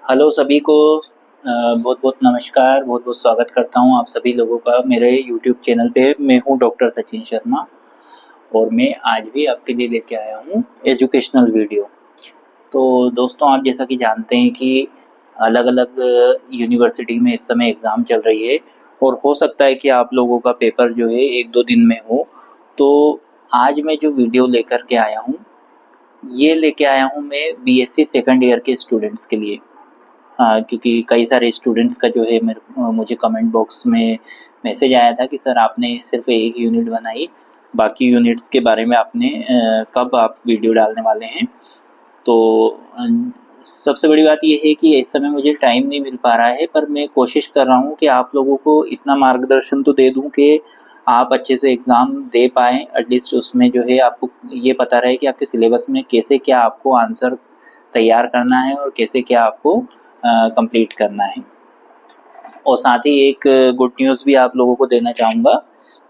Hello सभी को बहुत बहुत नमस्कार, बहुत बहुत स्वागत करता हूँ आप सभी लोगों का मेरे यूट्यूब चैनल पे। मैं हूँ डॉक्टर सचिन शर्मा और मैं आज भी आपके लिए लेके आया हूँ एजुकेशनल वीडियो। तो दोस्तों, आप जैसा कि जानते हैं कि अलग अलग यूनिवर्सिटी में इस समय एग्ज़ाम चल रही है और हो सकता है कि आप लोगों का पेपर जो है एक दो दिन में हो। तो आज मैं जो वीडियो लेकर के आया हूँ, ये लेके आया हूँ मैं बीएससी सेकंड ईयर के स्टूडेंट्स के लिए। हाँ, क्योंकि कई सारे स्टूडेंट्स का जो है मुझे कमेंट बॉक्स में मैसेज आया था कि सर आपने सिर्फ एक यूनिट बनाई, बाकी यूनिट्स के बारे में आपने कब आप वीडियो डालने वाले हैं। तो सबसे बड़ी बात ये है कि इस समय मुझे टाइम नहीं मिल पा रहा है, पर मैं कोशिश कर रहा हूँ कि आप लोगों को इतना मार्गदर्शन तो दे दूँ कि आप अच्छे से एग्ज़ाम दे पाएँ। एटलीस्ट उसमें जो है आपको ये पता रहे कि आपके सिलेबस में कैसे क्या आपको आंसर तैयार करना है और कैसे क्या आपको कंप्लीट करना है। और साथ ही एक गुड न्यूज़ भी आप लोगों को देना चाहूँगा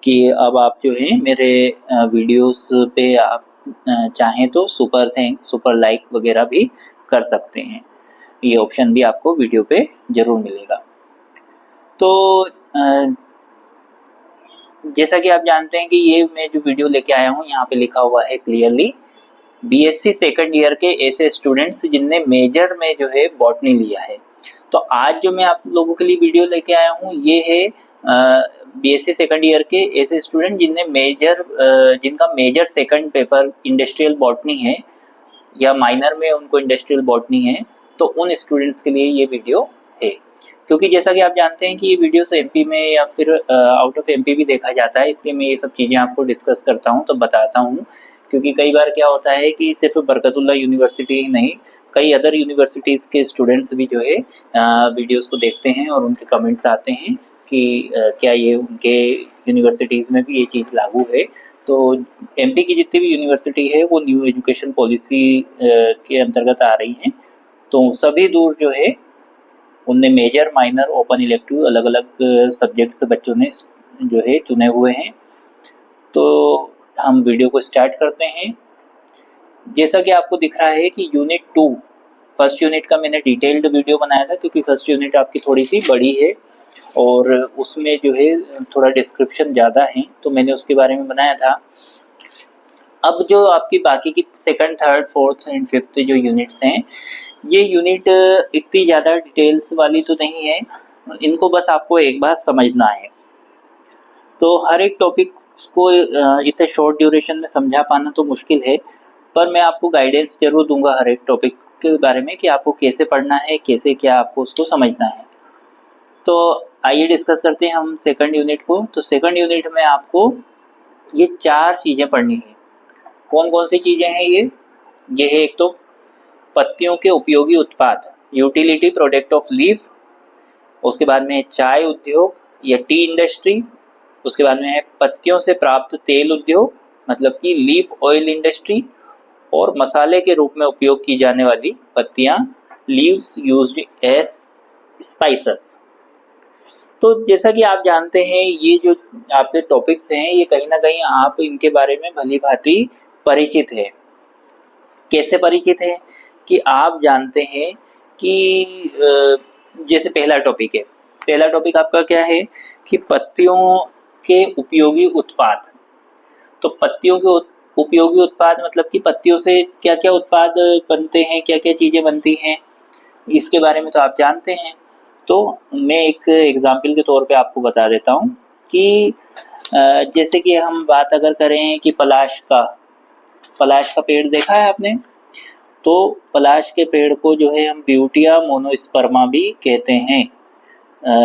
कि अब आप जो है मेरे वीडियोस पे आप चाहें तो सुपर थैंक्स, सुपर लाइक वगैरह भी कर सकते हैं। ये ऑप्शन भी आपको वीडियो पे ज़रूर मिलेगा। तो जैसा कि आप जानते हैं कि ये मैं जो वीडियो लेके आया हूँ, यहाँ पे लिखा हुआ है क्लियरली बीएससी सेकंड ईयर के ऐसे स्टूडेंट्स जिनने मेजर में जो है बॉटनी लिया है। तो आज जो मैं आप लोगों के लिए वीडियो लेके आया हूँ, ये है बीएससी सेकंड ईयर के ऐसे स्टूडेंट जिनका major second paper industrial botany है या माइनर में उनको इंडस्ट्रियल बॉटनी है। तो उन स्टूडेंट्स के लिए ये वीडियो है, क्योंकि जैसा कि आप जानते हैं कि ये वीडियोस एमपी में या फिर आउट ऑफ एमपी भी देखा जाता है, इसलिए मैं ये सब चीज़ें आपको डिस्कस करता हूँ तो बताता हूँ। क्योंकि कई बार क्या होता है कि सिर्फ बरकतुल्लाह यूनिवर्सिटी ही नहीं, कई अदर यूनिवर्सिटीज़ के स्टूडेंट्स भी जो है वीडियोस को देखते हैं और उनके कमेंट्स आते हैं कि क्या ये उनके यूनिवर्सिटीज़ में भी ये चीज़ लागू है। तो एमपी की जितनी भी यूनिवर्सिटी है वो न्यू एजुकेशन पॉलिसी के अंतर्गत आ रही हैं। तो सभी दूर जो है उनने मेजर माइनर ओपन इलेक्टिव अलग अलग सब्जेक्ट्स बच्चों ने जो है चुने हुए हैं। तो हम वीडियो को स्टार्ट करते हैं। जैसा कि आपको दिख रहा है कि यूनिट 2, फर्स्ट यूनिट का मैंने डिटेल्ड वीडियो बनाया था क्योंकि फर्स्ट यूनिट आपकी थोड़ी सी बड़ी है और उसमें जो है थोड़ा डिस्क्रिप्शन ज़्यादा है, तो मैंने उसके बारे में बनाया था। अब जो आपकी बाकी की second, third, fourth and fifth जो यूनिट्स हैं, ये यूनिट इतनी ज़्यादा डिटेल्स वाली तो नहीं है, इनको बस आपको एक बार समझना है। तो हर एक टॉपिक को इतने शॉर्ट ड्यूरेशन में समझा पाना तो मुश्किल है, पर मैं आपको गाइडेंस ज़रूर दूंगा हर एक टॉपिक के बारे में कि आपको कैसे पढ़ना है, कैसे क्या आपको उसको समझना है। तो आइए डिस्कस करते हैं हम सेकंड यूनिट को। तो सेकंड यूनिट में आपको ये 4 चीज़ें पढ़नी है। कौन कौन सी चीज़ें हैं ये है एक तो पत्तियों के उपयोगी उत्पाद, यूटिलिटी प्रोडक्ट ऑफ लीफ। उसके बाद में चाय उद्योग या टी इंडस्ट्री। उसके बाद में है पत्तियों से प्राप्त तेल उद्योग, मतलब कि लीफ ऑयल इंडस्ट्री। और मसाले के रूप में उपयोग की जाने वाली पत्तियां, लीव्स यूज्ड एज स्पाइसेस। तो जैसा कि आप जानते हैं, ये जो आपके टॉपिक्स हैं ये कहीं ना कहीं आप इनके बारे में भली भांति परिचित है। कैसे परिचित है कि आप जानते हैं कि जैसे पहला टॉपिक है, पहला टॉपिक आपका क्या है कि पत्तियों के उपयोगी उत्पाद। तो पत्तियों के उपयोगी उत्पाद मतलब कि पत्तियों से क्या क्या उत्पाद बनते हैं, क्या क्या चीज़ें बनती हैं, इसके बारे में तो आप जानते हैं। तो मैं एक एग्जाम्पल के तौर पे आपको बता देता हूँ कि जैसे कि हम बात अगर करें कि पलाश का पेड़ देखा है आपने। तो पलाश के पेड़ को जो है हम ब्यूटिया मोनोस्पर्मा भी कहते हैं,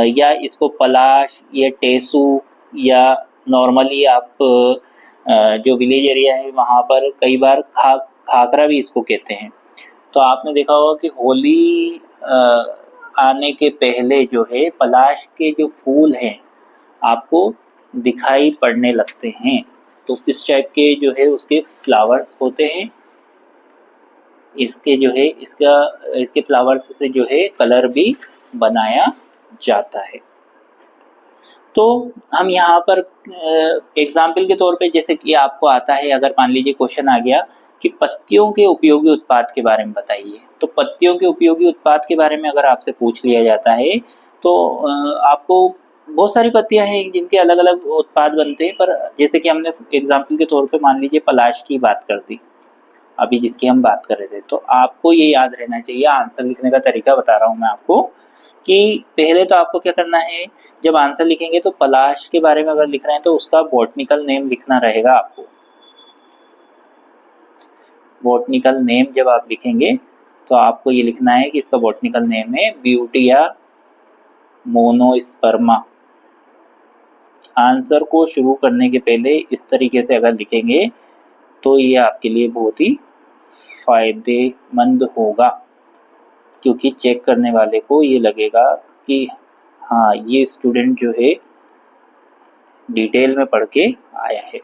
या इसको पलाश या टेसू या नॉर्मली आप जो विलेज एरिया है वहाँ पर कई बार खाकरा भी इसको कहते हैं। तो आपने देखा होगा कि होली आने के पहले जो है पलाश के जो फूल हैं आपको दिखाई पड़ने लगते हैं। तो इस टाइप के जो है उसके फ्लावर्स होते हैं। इसके जो है इसके फ्लावर्स से जो है कलर भी बनाया जाता है। तो हम यहाँ पर एग्जाम्पल के तौर पे जैसे कि आपको आता है, अगर मान लीजिए क्वेश्चन आ गया कि पत्तियों के उपयोगी उत्पाद के बारे में बताइए। तो पत्तियों के उपयोगी उत्पाद के बारे में अगर आपसे पूछ लिया जाता है तो आपको बहुत सारी पत्तियां हैं जिनके अलग अलग उत्पाद बनते हैं, पर जैसे कि हमने एग्जाम्पल के तौर पे मान लीजिए पलाश की बात कर दी अभी जिसकी हम बात कर रहे थे, तो आपको ये याद रहना चाहिए। आंसर लिखने का तरीका बता रहा हूँ मैं आपको कि पहले तो आपको क्या करना है, जब आंसर लिखेंगे तो पलाश के बारे में अगर लिख रहे हैं तो उसका बॉटनिकल नेम लिखना रहेगा आपको। बॉटनिकल नेम जब आप लिखेंगे तो आपको ये लिखना है कि इसका बॉटनिकल नेम है ब्यूटिया मोनोस्पर्मा। आंसर को शुरू करने के पहले इस तरीके से अगर लिखेंगे तो ये आपके लिए बहुत ही फायदेमंद होगा, क्योंकि चेक करने वाले को ये लगेगा कि हाँ ये स्टूडेंट जो है डिटेल में पढ़ के आया है।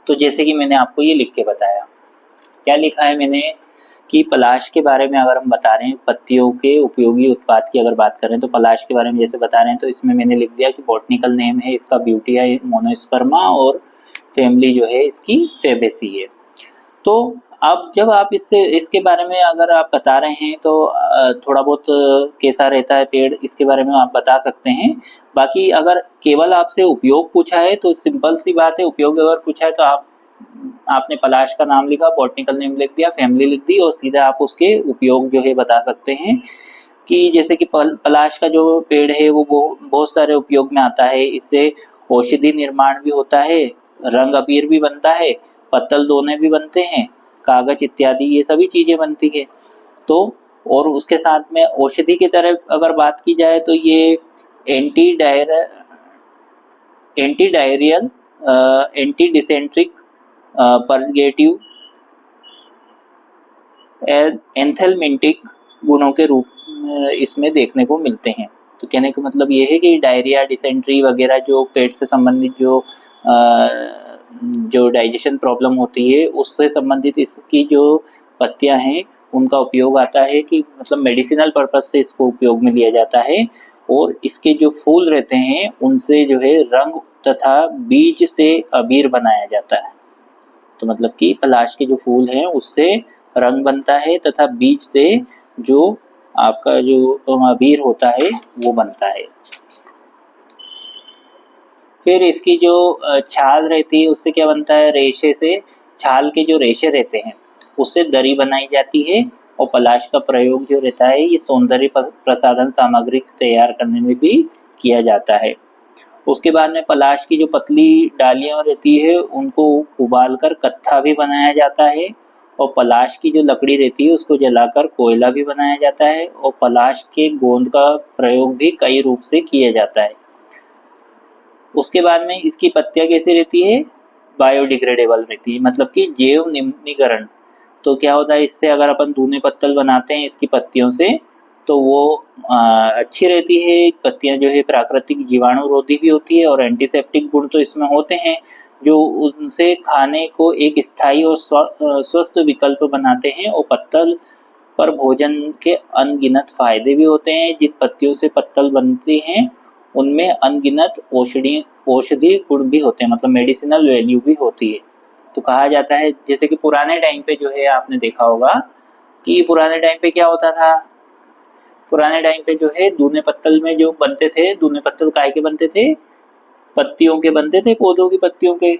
तो जैसे कि मैंने आपको ये लिख के बताया, क्या लिखा है मैंने कि पलाश के बारे में अगर हम बता रहे हैं, पत्तियों के उपयोगी उत्पाद की अगर बात करें तो पलाश के बारे में जैसे बता रहे हैं, तो इसमें मैंने लिख दिया कि बॉटनिकल नेम है इसका ब्यूटिया मोनोस्पर्मा और फैमिली जो है इसकी फेबेसी है। तो अब जब आप इसके बारे में अगर आप बता रहे हैं तो थोड़ा बहुत कैसा रहता है पेड़ इसके बारे में आप बता सकते हैं। बाकी अगर केवल आपसे उपयोग पूछा है तो सिंपल सी बात है, उपयोग अगर पूछा है तो आपने पलाश का नाम लिखा, बॉटनिकल नेम लिख दिया, फैमिली लिख दी और सीधा आप उसके उपयोग जो है बता सकते हैं। कि जैसे कि पलाश का जो पेड़ है वो बहुत सारे उपयोग में आता है। इससे औषधि निर्माण भी होता है, रंग अबीर भी बनता है, पत्तल दोने भी बनते हैं, कागज इत्यादि ये सभी चीजें बनती है। तो और उसके साथ में औषधि की तरह अगर बात की जाए तो ये anti diarrhoeal, anti dysenteric, purgative, anthelmintic गुणों के रूप इसमें देखने को मिलते हैं। तो कहने का मतलब ये है कि डायरिया, डिसेंट्री वगैरह जो पेट से संबंधित जो डाइजेशन प्रॉब्लम होती है उससे संबंधित इसकी जो पत्तियां हैं उनका उपयोग आता है, कि मतलब मेडिसिनल पर्पज से इसको उपयोग में लिया जाता है। और इसके जो फूल रहते हैं उनसे जो है रंग तथा बीज से अबीर बनाया जाता है। तो मतलब कि पलाश के जो फूल हैं उससे रंग बनता है तथा बीज से जो आपका जो अबीर होता है वो बनता है। फिर इसकी जो छाल रहती है उससे क्या बनता है, रेशे से, छाल के जो रेशे रहते हैं उससे दरी बनाई जाती है। और पलाश का प्रयोग जो रहता है ये सौंदर्य प्रसाधन सामग्री तैयार करने में भी किया जाता है। उसके बाद में पलाश की जो पतली डालियां रहती है उनको उबालकर कत्था भी बनाया जाता है। और पलाश की जो लकड़ी रहती है उसको जलाकर कोयला भी बनाया जाता है। और पलाश के गोंद का प्रयोग भी कई रूप से किया जाता है। उसके बाद में इसकी पत्तियां कैसी रहती है, बायोडिग्रेडेबल रहती है, मतलब कि जैव निम्नीकरण। तो क्या होता है, इससे अगर अपन दूने पत्तल बनाते हैं इसकी पत्तियों से तो वो अच्छी रहती है। पत्तियां जो है प्राकृतिक जीवाणुरोधी भी होती है और एंटीसेप्टिक गुण तो इसमें होते हैं जो उनसे खाने को एक स्थायी और स्वस्थ विकल्प बनाते हैं। और पत्तल पर भोजन के अनगिनत फायदे भी होते हैं। जिन पत्तियों से पत्तल बनते हैं उनमें अनगिनत औषधि गुण भी होते हैं, मतलब मेडिसिनल वैल्यू भी होती है। तो कहा जाता है जैसे कि पुराने टाइम पे जो है आपने देखा होगा कि पुराने टाइम पे क्या होता था, पुराने टाइम पे जो है दूने पत्तल में जो बनते थे, दूने पत्तल काय के बनते थे, पत्तियों के बनते थे, पौधों की पत्तियों के।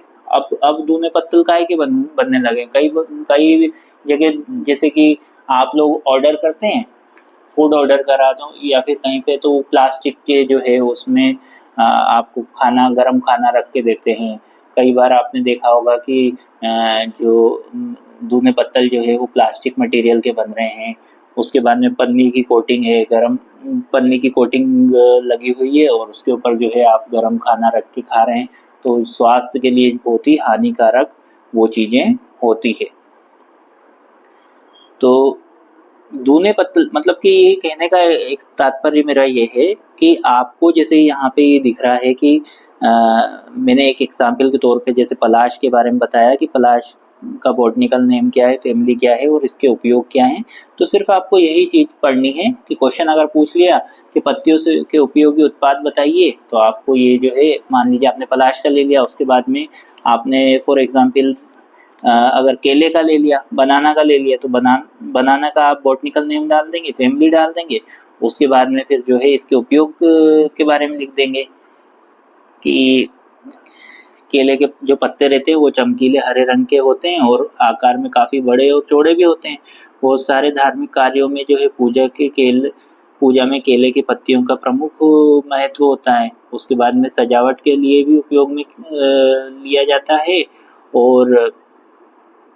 अब दूने पत्तल काय के बनने लगे। कई जगह जैसे कि आप लोग ऑर्डर करते हैं, फूड ऑर्डर करा दो या फिर कहीं पे तो प्लास्टिक के जो है उसमें आपको खाना, गरम खाना रख के देते हैं। कई बार आपने देखा होगा कि जो दूने पत्तल जो है वो प्लास्टिक मटेरियल के बन रहे हैं। उसके बाद में पन्नी की कोटिंग है, गरम पन्नी की कोटिंग लगी हुई है और उसके ऊपर जो है आप गरम खाना रख के खा रहे हैं। तो स्वास्थ्य के लिए बहुत ही हानिकारक वो चीज़ें होती है। तो दूने पत्तल मतलब कि ये कहने का एक तात्पर्य मेरा ये है कि आपको जैसे यहाँ पे ये दिख रहा है कि मैंने एक एग्जाम्पल के तौर पे जैसे पलाश के बारे में बताया कि पलाश का बॉटनिकल नेम क्या है, फैमिली क्या है और इसके उपयोग क्या हैं। तो सिर्फ आपको यही चीज़ पढ़नी है कि क्वेश्चन अगर पूछ लिया कि पत्तियों से के उपयोगी उत्पाद बताइए, तो आपको ये जो है, मान लीजिए आपने पलाश का ले लिया, उसके बाद में आपने फॉर एग्जांपल अगर केले का ले लिया, बनाना का ले लिया, तो बनाना का आप बॉटनिकल नेम डाल देंगे, फैमिली डाल देंगे, उसके बाद में फिर जो है इसके उपयोग के बारे में लिख देंगे कि केले के जो पत्ते रहते हैं वो चमकीले हरे रंग के होते हैं और आकार में काफ़ी बड़े और चौड़े भी होते हैं। बहुत सारे धार्मिक कार्यों में जो है पूजा में केले की पत्तियों का प्रमुख महत्व होता है। उसके बाद में सजावट के लिए भी उपयोग में लिया जाता है। और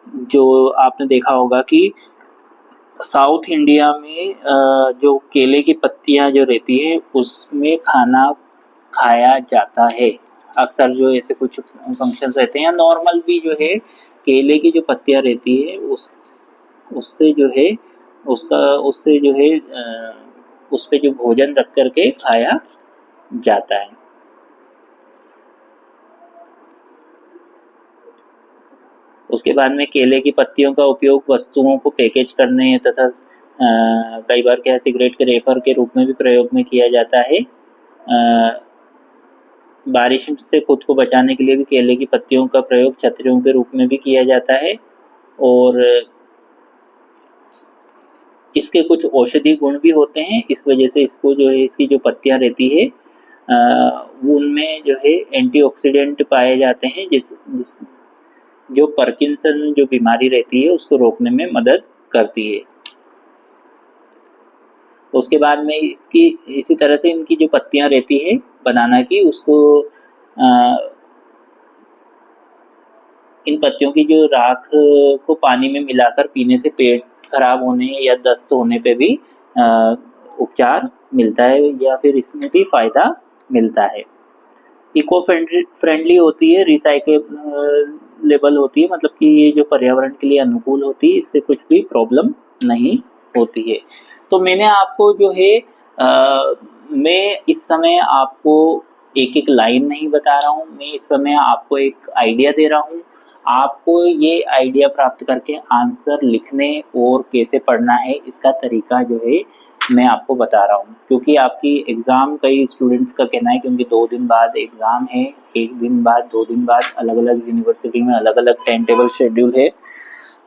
जो आपने देखा होगा कि साउथ इंडिया में जो केले की पत्तियां जो रहती है उसमें खाना खाया जाता है। अक्सर जो ऐसे कुछ फंक्शंस रहते हैं या नॉर्मल भी जो है केले की जो पत्तियां रहती है उससे जो है उससे जो है उस पे जो भोजन रख करके खाया जाता है। उसके बाद में केले की पत्तियों का उपयोग वस्तुओं को पैकेज करने तथा कई बार क्या सिगरेट के रेपर के रूप में भी प्रयोग में किया जाता है। बारिश से खुद को बचाने के लिए भी केले की पत्तियों का प्रयोग छतरियों के रूप में भी किया जाता है। और इसके कुछ औषधीय गुण भी होते हैं, इस वजह से इसको जो है इसकी जो पत्तियां रहती है उनमें जो है एंटीऑक्सीडेंट पाए जाते हैं जिस जो पार्किंसन जो बीमारी रहती है उसको रोकने में मदद करती है। उसके बाद में इसकी इसी तरह से इनकी जो पत्तियां रहती है बनाना की उसको इन पत्तियों की जो राख को पानी में मिलाकर पीने से पेट खराब होने या दस्त होने पे भी उपचार मिलता है या फिर इसमें भी फायदा मिलता है। इको फ्रेंडली होती है, रिसाइक्लेबल होती है, मतलब कि ये जो पर्यावरण के लिए अनुकूल होती है, इससे कुछ भी प्रॉब्लम नहीं होती है। तो मैंने आपको जो है मैं इस समय आपको एक एक लाइन नहीं बता रहा हूँ, मैं इस समय आपको एक आइडिया दे रहा हूँ। आपको ये आइडिया प्राप्त करके आंसर लिखने और कैसे पढ़ना है इसका तरीका जो है मैं आपको बता रहा हूँ, क्योंकि आपकी एग्ज़ाम कई स्टूडेंट्स का कहना है क्योंकि 2 दिन बाद एग्ज़ाम है, 1 दिन बाद 2 दिन बाद अलग अलग यूनिवर्सिटी में अलग अलग टाइम टेबल शेड्यूल है।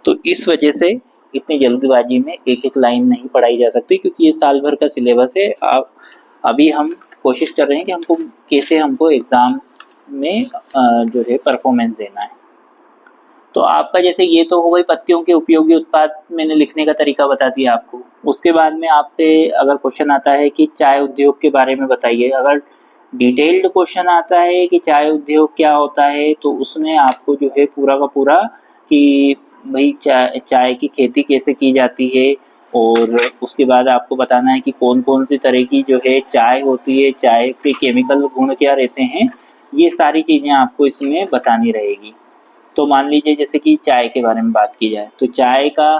तो इस वजह से इतनी जल्दबाजी में एक एक लाइन नहीं पढ़ाई जा सकती, क्योंकि ये साल भर का सिलेबस है। अभी हम कोशिश कर रहे हैं कि हमको एग्ज़ाम में जो है परफॉर्मेंस देना है। तो आपका जैसे ये तो हो गई पत्तियों के उपयोगी उत्पाद, मैंने लिखने का तरीका बता दिया आपको। उसके बाद में आपसे अगर क्वेश्चन आता है कि चाय उद्योग के बारे में बताइए, अगर डिटेल्ड क्वेश्चन आता है कि चाय उद्योग क्या होता है, तो उसमें आपको जो है पूरा का पूरा कि भाई चाय की खेती कैसे की जाती है, और उसके बाद आपको बताना है कि कौन कौन सी तरह की जो है चाय होती है, चाय के केमिकल गुण क्या रहते हैं, ये सारी चीज़ें आपको इसमें बतानी रहेगी। तो मान लीजिए जैसे कि चाय के बारे में बात की जाए, तो चाय का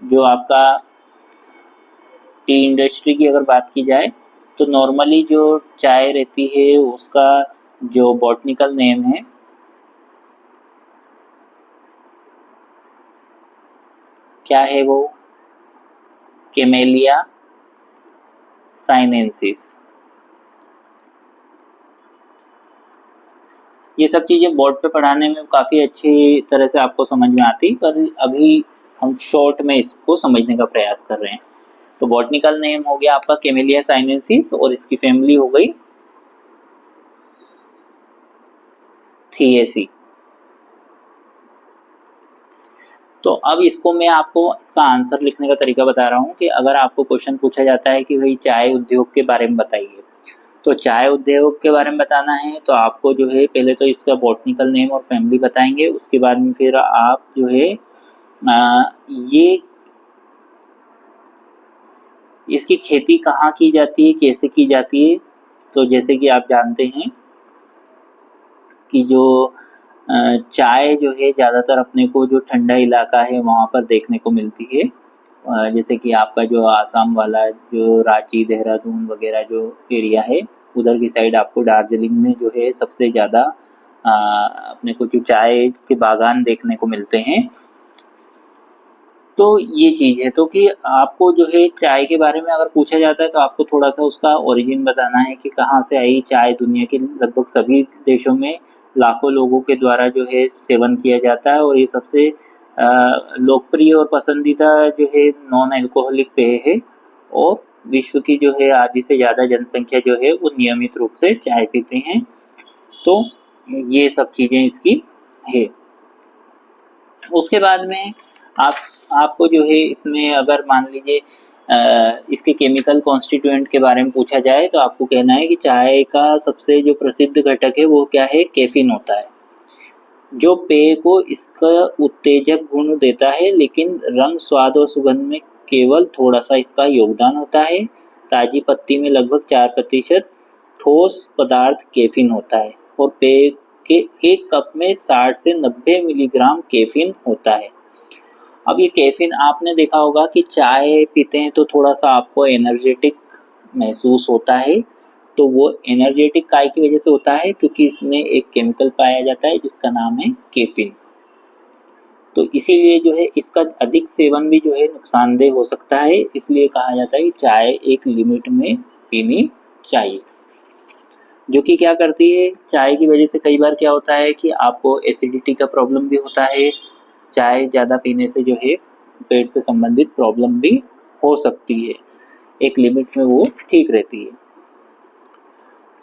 जो आपका टी इंडस्ट्री की अगर बात की जाए, तो नॉर्मली जो चाय रहती है उसका जो बॉटनिकल नेम है क्या है, वो कैमेलिया साइनेंसिस। ये सब चीज़ें बोर्ड पे पढ़ाने में काफ़ी अच्छी तरह से आपको समझ में आती, पर अभी हम शॉर्ट में इसको समझने का प्रयास कर रहे हैं। तो बॉटनिकल नेम हो गया आपका कैमेलिया साइनेंसिस और इसकी फैमिली हो गई थिएसी। तो अब इसको मैं आपको इसका आंसर लिखने का तरीका बता रहा हूँ कि अगर आपको क्वेश्चन पूछा जाता है कि भाई चाय उद्योग के बारे में बताइए, तो चाय उद्योग के बारे में बताना है तो आपको जो है पहले तो इसका बॉटनिकल नेम और फैमिली बताएंगे। उसके बाद में फिर आप जो है ये इसकी खेती कहाँ की जाती है, कैसे की जाती है। तो जैसे कि आप जानते हैं कि जो चाय जो है ज़्यादातर अपने को जो ठंडा इलाका है वहाँ पर देखने को मिलती है। जैसे कि आपका जो आसाम वाला जो रांची देहरादून वगैरह जो एरिया है, उधर की साइड आपको दार्जिलिंग में जो है सबसे ज़्यादा अपने को जो चाय के बागान देखने को मिलते हैं। तो ये चीज़ है। तो कि आपको जो है चाय के बारे में अगर पूछा जाता है तो आपको थोड़ा सा उसका ओरिजिन बताना है कि कहाँ से आई चाय। दुनिया के लगभग सभी देशों में लाखों लोगों के द्वारा जो है सेवन किया जाता है, और ये सबसे लोकप्रिय और पसंदीदा जो है नॉन अल्कोहलिक पेय है, और विश्व की जो है आधी से ज़्यादा जनसंख्या जो है वो नियमित रूप से चाय पीते हैं। तो ये सब चीज़ें इसकी है। उसके बाद में आपको जो है इसमें अगर मान लीजिए इसके केमिकल कॉन्स्टिट्यूएंट के बारे में पूछा जाए तो आपको कहना है कि चाय का सबसे जो प्रसिद्ध घटक है वो क्या है, कैफीन होता है, जो पेय को इसका उत्तेजक गुण देता है, लेकिन रंग, स्वाद और सुगंध में केवल थोड़ा सा इसका योगदान होता है। ताजी पत्ती में लगभग 4% ठोस पदार्थ कैफीन होता है, और पेय के एक कप में 60 से 90 मिलीग्राम कैफीन होता है। अब ये कैफीन आपने देखा होगा कि चाय पीते हैं तो थोड़ा सा आपको एनर्जेटिक महसूस होता है, तो वो एनर्जेटिक काय की वजह से होता है क्योंकि इसमें एक केमिकल पाया जाता है जिसका नाम है कैफीन। तो इसीलिए जो है इसका अधिक सेवन भी जो है नुकसानदेह हो सकता है, इसलिए कहा जाता है कि चाय एक लिमिट में पीनी चाहिए। जो कि क्या करती है, चाय की वजह से कई बार क्या होता है कि आपको एसिडिटी का प्रॉब्लम भी होता है। चाय ज़्यादा पीने से जो है पेट से संबंधित प्रॉब्लम भी हो सकती है, एक लिमिट में वो ठीक रहती है।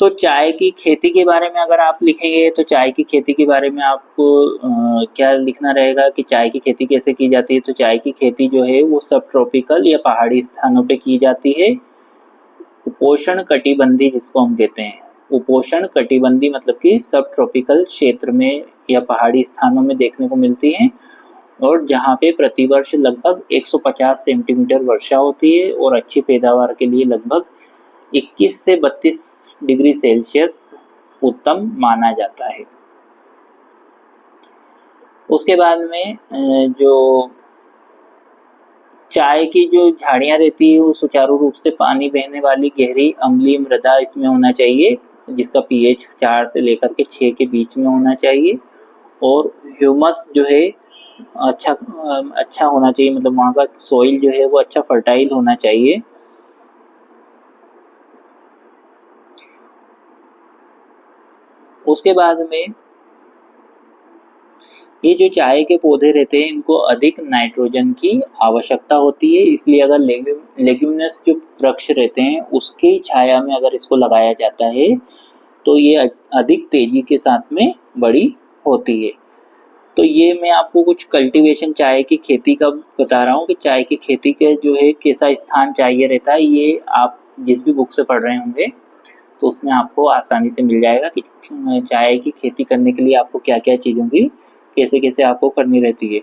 तो चाय की खेती के बारे में अगर आप लिखेंगे तो चाय की खेती के बारे में आपको क्या लिखना रहेगा कि चाय की खेती कैसे की जाती है। तो चाय की खेती जो है वो सब ट्रॉपिकल या पहाड़ी स्थानों पे की जाती है। उपोष्ण कटिबंधी जिसको हम कहते हैं, उपोष्ण कटिबंधी मतलब कि सब ट्रॉपिकल क्षेत्र में या पहाड़ी स्थानों में देखने को मिलती है, और जहाँ पे प्रतिवर्ष लगभग 150 सेंटीमीटर वर्षा होती है, और अच्छी पैदावार के लिए लगभग 21 से 32 डिग्री सेल्सियस उत्तम माना जाता है। उसके बाद में जो चाय की जो झाड़ियाँ रहती है वो सुचारू रूप से पानी बहने वाली गहरी अम्लीय मृदा इसमें होना चाहिए, जिसका पीएच 4 से लेकर के 6 के बीच में होना चाहिए, और ह्यूमस जो है अच्छा होना चाहिए, मतलब वहाँ का सॉइल जो है वो अच्छा फर्टाइल होना चाहिए। उसके बाद में ये जो चाय के पौधे रहते हैं इनको अधिक नाइट्रोजन की आवश्यकता होती है, इसलिए अगर लेग्यूमिनस जो वृक्ष रहते हैं उसकी छाया में अगर इसको लगाया जाता है तो ये अधिक तेजी के साथ में बड़ी होती है। तो ये मैं आपको कुछ कल्टीवेशन चाय की खेती का बता रहा हूँ कि चाय की खेती के जो है कैसा स्थान चाहिए रहता है। ये आप जिस भी बुक से पढ़ रहे होंगे तो उसमें आपको आसानी से मिल जाएगा कि चाय की खेती करने के लिए आपको क्या क्या चीज़ों की कैसे कैसे आपको करनी रहती है।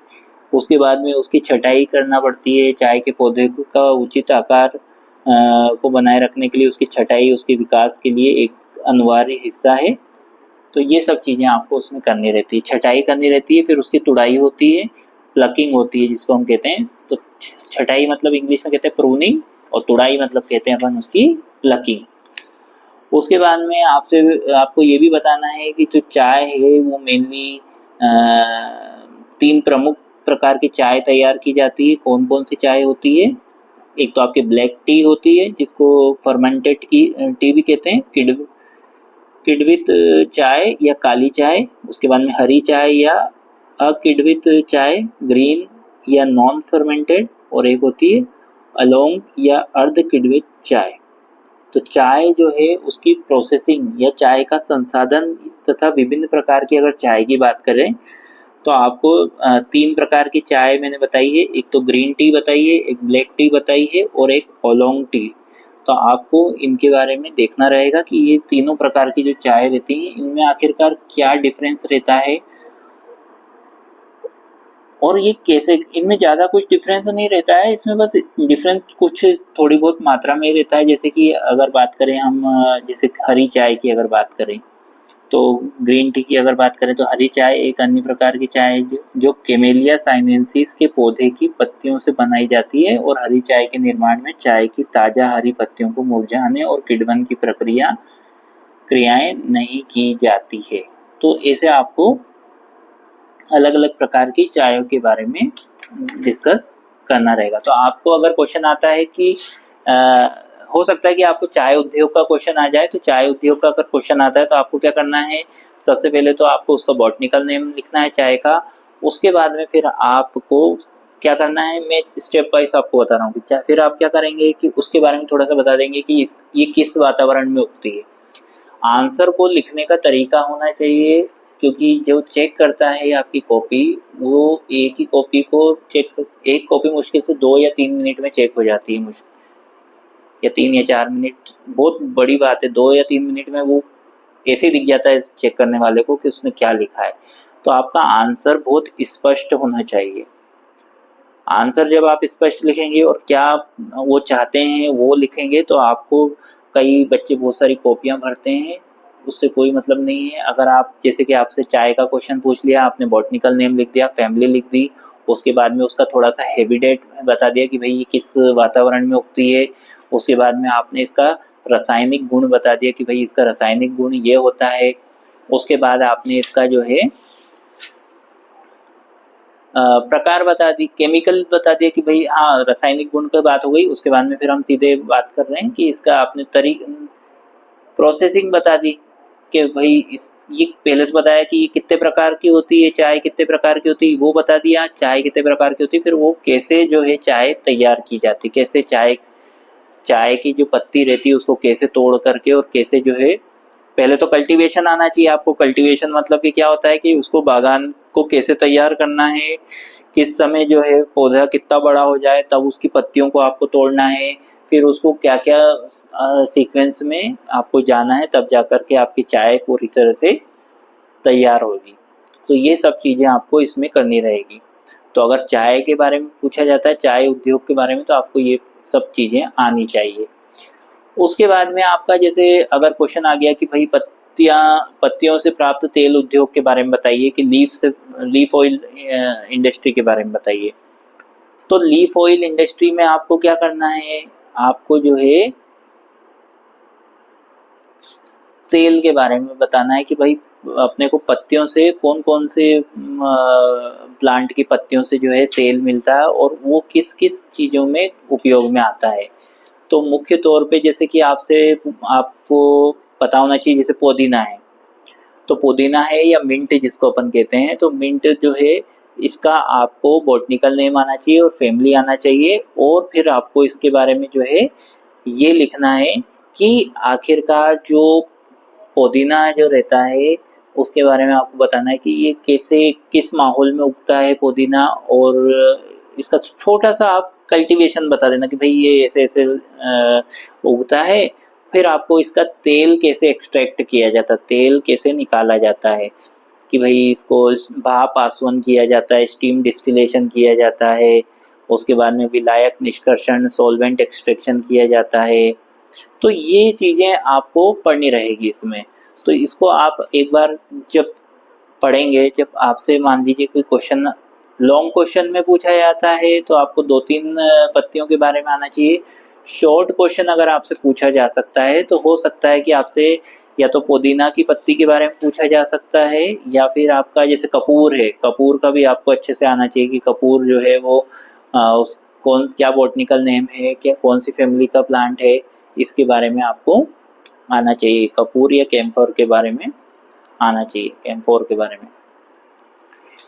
उसके बाद में उसकी छटाई करना पड़ती है। चाय के पौधे का उचित आकार को बनाए रखने के लिए उसकी छटाई उसके विकास के लिए एक अनिवार्य हिस्सा है। तो ये सब चीज़ें आपको उसमें करनी रहती है, छटाई करनी रहती है, फिर उसकी तुड़ाई होती है, प्लकिंग होती है जिसको हम कहते हैं। तो छटाई मतलब इंग्लिश में कहते हैं प्रूनिंग, और तुड़ाई मतलब कहते हैं अपन उसकी प्लकिंग। उसके बाद में आपको ये भी बताना है कि जो चाय है वो मेनली 3 प्रमुख प्रकार की चाय तैयार की जाती है। कौन कौन सी चाय होती है? एक तो आपकी ब्लैक टी होती है जिसको फर्मेंटेड की टी भी कहते हैं, किण्वित चाय या काली चाय। उसके बाद में हरी चाय या अकिण्वित चाय, ग्रीन या नॉन फर्मेंटेड, और एक होती है अलोंग या अर्ध किण्वित चाय। तो चाय जो है उसकी प्रोसेसिंग या चाय का संसाधन तथा विभिन्न प्रकार की अगर चाय की बात करें तो आपको 3 प्रकार की चाय मैंने बताई है। एक तो ग्रीन टी बताई है, एक ब्लैक टी बताई है, और एक ओलोंग टी। तो आपको इनके बारे में देखना रहेगा कि ये तीनों प्रकार की जो चाय रहती है इनमें आखिरकार क्या डिफरेंस रहता है, और ये कैसे, इनमें ज़्यादा कुछ डिफरेंस नहीं रहता है। इसमें बस डिफरेंस कुछ थोड़ी बहुत मात्रा में रहता है। जैसे कि अगर बात करें हम जैसे हरी चाय की अगर बात करें तो ग्रीन टी की अगर बात करें तो हरी चाय एक अन्य प्रकार की चाय है जो कैमेलिया साइनेंसिस के पौधे की पत्तियों से बनाई जाती है, और हरी चाय के निर्माण में चाय की ताज़ा हरी पत्तियों को मुरझाने और किण्वन की क्रियाएं नहीं की जाती है। तो ऐसे आपको अलग अलग प्रकार की चायों के बारे में डिस्कस करना रहेगा। तो आपको अगर क्वेश्चन आता है कि हो सकता है कि आपको चाय उद्योग का क्वेश्चन आ जाए, तो चाय उद्योग का अगर क्वेश्चन आता है तो आपको क्या करना है, सबसे पहले तो आपको उसका बॉटनिकल नेम लिखना है चाय का। उसके बाद में फिर आपको क्या करना है, मैं स्टेप वाइज आपको बता रहा हूँ। फिर आप क्या करेंगे कि उसके बारे में थोड़ा सा बता देंगे कि ये किस वातावरण में उगती है। आंसर को लिखने का तरीका होना चाहिए, क्योंकि जो चेक करता है आपकी कॉपी, वो एक ही कॉपी को चेक, एक कॉपी मुश्किल से 2 या 3 मिनट में चेक हो जाती है, मुश्किल या 3 या 4 मिनट बहुत बड़ी बात है। 2 या 3 मिनट में वो ऐसे ही दिख जाता है चेक करने वाले को कि उसने क्या लिखा है। तो आपका आंसर बहुत स्पष्ट होना चाहिए। आंसर जब आप स्पष्ट लिखेंगे और क्या वो चाहते हैं वो लिखेंगे, तो आपको, कई बच्चे बहुत सारी कॉपियां भरते हैं, उससे कोई मतलब नहीं है। अगर आप, जैसे कि आपसे चाय का क्वेश्चन पूछ लिया, आपने बॉटनिकल नेम लिख दिया, फैमिली लिख दी, उसके बाद में उसका थोड़ा सा हैबिटेट बता दिया कि भाई ये किस वातावरण में उगती है, उसके बाद में आपने इसका रासायनिक गुण बता दिया कि भाई इसका रासायनिक गुण ये होता है, उसके बाद आपने इसका जो है प्रकार बता दी, केमिकल बता दिया कि भाई हाँ रासायनिक गुण पे बात हो गई। उसके बाद में फिर हम सीधे बात कर रहे हैं कि इसका आपने प्रोसेसिंग बता दी कि भाई ये पहले तो बताया कि ये कितने प्रकार की होती है, चाय कितने प्रकार की होती है वो बता दिया, चाय कितने प्रकार की होती है, फिर वो कैसे जो है चाय तैयार की जाती, कैसे चाय चाय की जो पत्ती रहती है उसको कैसे तोड़ करके और कैसे जो है, पहले तो कल्टीवेशन आना चाहिए आपको। कल्टीवेशन मतलब कि क्या होता है कि उसको बागान को कैसे तैयार करना है, किस समय जो है पौधा कितना बड़ा हो जाए तब उसकी पत्तियों को आपको तोड़ना है, फिर उसको क्या क्या सीक्वेंस में आपको जाना है, तब जाकर के आपकी चाय पूरी तरह से तैयार होगी। तो ये सब चीज़ें आपको इसमें करनी रहेगी। तो अगर चाय के बारे में पूछा जाता है, चाय उद्योग के बारे में, तो आपको ये सब चीज़ें आनी चाहिए। उसके बाद में आपका, जैसे अगर क्वेश्चन आ गया कि भाई पत्तियों से प्राप्त तेल उद्योग के बारे में बताइए, कि लीफ ऑयल इंडस्ट्री के बारे में बताइए। तो लीफ ऑयल इंडस्ट्री में आपको क्या करना है, आपको जो है तेल के बारे में बताना है कि भाई अपने को पत्तियों से कौन कौन से प्लांट की पत्तियों से जो है तेल मिलता है और वो किस किस चीज़ों में उपयोग में आता है। तो मुख्य तौर पे जैसे कि आपको पता होना चाहिए, जैसे पुदीना है, तो पुदीना है या मिंट जिसको अपन कहते हैं, तो मिंट जो है इसका आपको बॉटनिकल नेम आना चाहिए और फैमिली आना चाहिए, और फिर आपको इसके बारे में जो है ये लिखना है कि आखिरकार जो पुदीना जो रहता है उसके बारे में आपको बताना है कि ये कैसे, किस माहौल में उगता है पुदीना, और इसका छोटा सा आप कल्टीवेशन बता देना कि भाई ये ऐसे ऐसे उगता है। फिर आपको इसका तेल कैसे एक्सट्रैक्ट किया जाता है, तेल कैसे निकाला जाता है, कि भाई इसको भाप आसवन किया जाता है, स्टीम डिस्टिलेशन किया जाता है, उसके बाद में विलायक निष्कर्षण सॉल्वेंट एक्सट्रैक्शन किया जाता है। तो ये चीज़ें आपको पढ़नी रहेगी इसमें। तो इसको आप एक बार जब पढ़ेंगे, जब आपसे मान लीजिए कोई क्वेश्चन लॉन्ग क्वेश्चन में पूछा जाता है तो आपको 2-3 पत्तियों के बारे में आना चाहिए। शॉर्ट क्वेश्चन अगर आपसे पूछा जा सकता है तो हो सकता है कि आपसे या तो पुदीना की पत्ती के बारे में पूछा जा सकता है, या फिर आपका जैसे कपूर है, कपूर का भी आपको अच्छे से आना चाहिए कि कपूर जो है वो उस कौन क्या बॉटनिकल नेम है, क्या कौन सी फैमिली का प्लांट है, इसके बारे में आपको आना चाहिए। कपूर या कैम्फर के बारे में आना चाहिए, कैम्फोर के बारे में।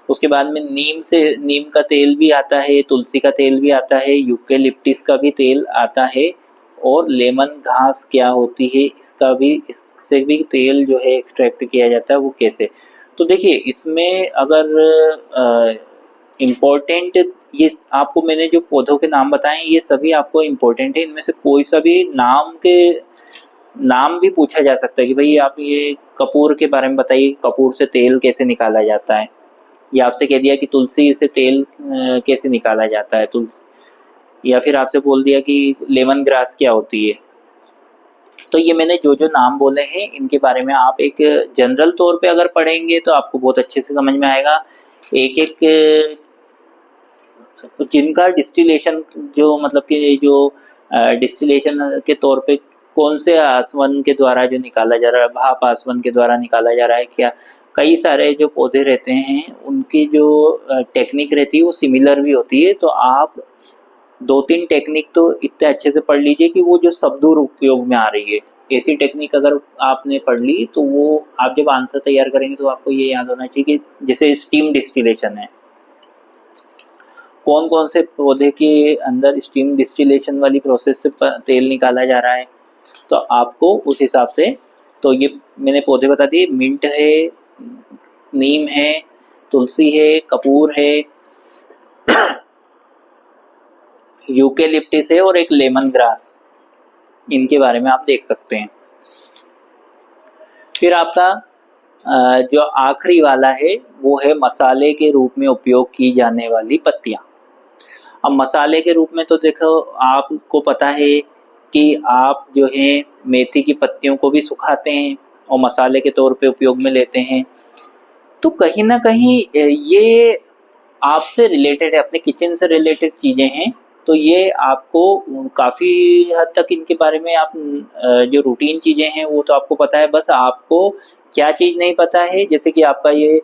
उसके बाद में नीम का तेल भी आता है, तुलसी का तेल भी आता है, यूकेलिप्टिस का भी तेल आता है, और लेमन घास क्या होती है इससे भी तेल जो है एक्सट्रैक्ट किया जाता है, वो कैसे। तो देखिए इसमें अगर इम्पोर्टेंट, ये आपको मैंने जो पौधों के नाम बताए ये सभी आपको इम्पोर्टेंट है। इनमें से कोई सा भी नाम भी पूछा जा सकता है कि भाई आप ये कपूर के बारे में बताइए, कपूर से तेल कैसे निकाला जाता है, या आपसे कह दिया कि तुलसी से तेल कैसे निकाला जाता है, तुलसी, या फिर आपसे बोल दिया कि लेमन ग्रास क्या होती है। तो ये मैंने जो जो नाम बोले हैं इनके बारे में आप एक जनरल तौर पे अगर पढ़ेंगे तो आपको बहुत अच्छे से समझ में आएगा। एक एक जिनका डिस्टिलेशन जो मतलब कि जो डिस्टिलेशन के तौर पे कौन से आसवन के द्वारा जो निकाला जा रहा है, भाप आसवन के द्वारा निकाला जा रहा है, क्या कई सारे जो पौधे रहते हैं उनकी जो टेक्निक रहती है वो सिमिलर भी होती है। तो आप 2-3 टेक्निक तो इतने अच्छे से पढ़ लीजिए कि वो जो शब्दूर उपयोग में आ रही है, ऐसी टेक्निक अगर आपने पढ़ ली तो वो आप जब आंसर तैयार करेंगे तो आपको ये याद होना चाहिए कि जैसे स्टीम डिस्टिलेशन है, कौन कौन से पौधे के अंदर स्टीम डिस्टिलेशन वाली प्रोसेस से तेल निकाला जा रहा है, तो आपको उस हिसाब से, तो ये मैंने पौधे बता दिए, मिंट है, नीम है, तुलसी है, कपूर है, यूकेलिप्टिस है और एक लेमन ग्रास, इनके बारे में आप देख सकते हैं। फिर आपका जो आखिरी वाला है वो है मसाले के रूप में उपयोग की जाने वाली पत्तियां। अब मसाले के रूप में तो देखो आपको पता है कि आप जो है मेथी की पत्तियों को भी सुखाते हैं और मसाले के तौर पे उपयोग में लेते हैं। तो कहीं ना कहीं ये आपसे रिलेटेड है, अपने किचन से रिलेटेड चीजें हैं। तो ये आपको काफी हद तक इनके बारे में आप जो रूटीन चीजें हैं वो तो आपको पता है, बस आपको क्या चीज नहीं पता है, जैसे कि आपका ये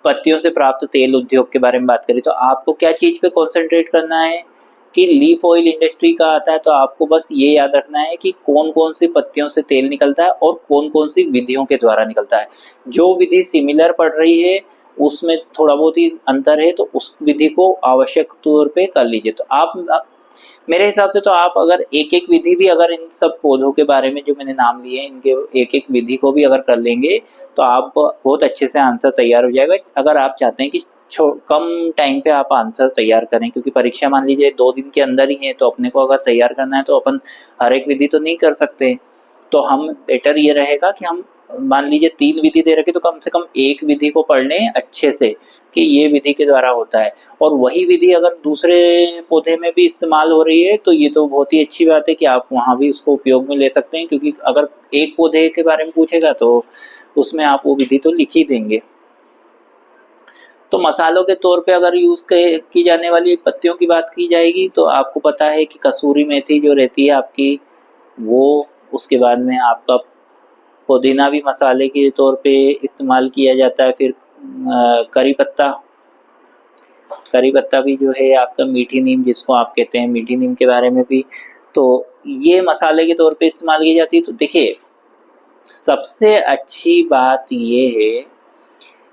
पत्तियों से प्राप्त तेल उद्योग के बारे में बात करें तो आपको क्या चीज पे कंसंट्रेट करना है कि लीफ ऑयल इंडस्ट्री का आता है। तो आपको बस ये याद रखना है कि कौन कौन सी पत्तियों से तेल निकलता है और कौन कौन सी विधियों के द्वारा निकलता है। जो विधि सिमिलर पड़ रही है उसमें थोड़ा बहुत ही अंतर है तो उस विधि को आवश्यक तौर पे कर लीजिए। तो आप मेरे हिसाब से तो आप अगर एक एक विधि भी अगर इन सब पौधों के बारे में जो मैंने नाम लिए इनके एक एक विधि को भी अगर कर लेंगे तो आप बहुत अच्छे से आंसर तैयार हो जाएगा। अगर आप चाहते हैं कि कम टाइम पे आप आंसर तैयार करें, क्योंकि परीक्षा मान लीजिए 2 दिन के अंदर ही है, तो अपने को अगर तैयार करना है तो अपन हर एक विधि तो नहीं कर सकते। तो हम बेटर ये रहेगा कि हम मान लीजिए 3 विधि दे रखे तो कम से कम एक विधि को पढ़ लें अच्छे से कि ये विधि के द्वारा होता है, और वही विधि अगर दूसरे पौधे में भी इस्तेमाल हो रही है तो ये तो बहुत ही अच्छी बात है कि आप वहाँ भी उसको उपयोग में ले सकते हैं। क्योंकि अगर एक पौधे के बारे में पूछेगा तो उसमें आप वो विधि तो लिख ही देंगे। तो मसालों के तौर पे अगर यूज की जाने वाली पत्तियों की बात की जाएगी तो आपको पता है कि कसूरी मेथी जो रहती है आपकी वो, उसके बाद में आपका पुदीना भी मसाले के तौर पे इस्तेमाल किया जाता है। फिर करी पत्ता भी जो है आपका, मीठी नीम जिसको आप कहते हैं, मीठी नीम के बारे में भी तो ये मसाले के तौर पे इस्तेमाल की जाती है। तो देखिए सबसे अच्छी बात ये है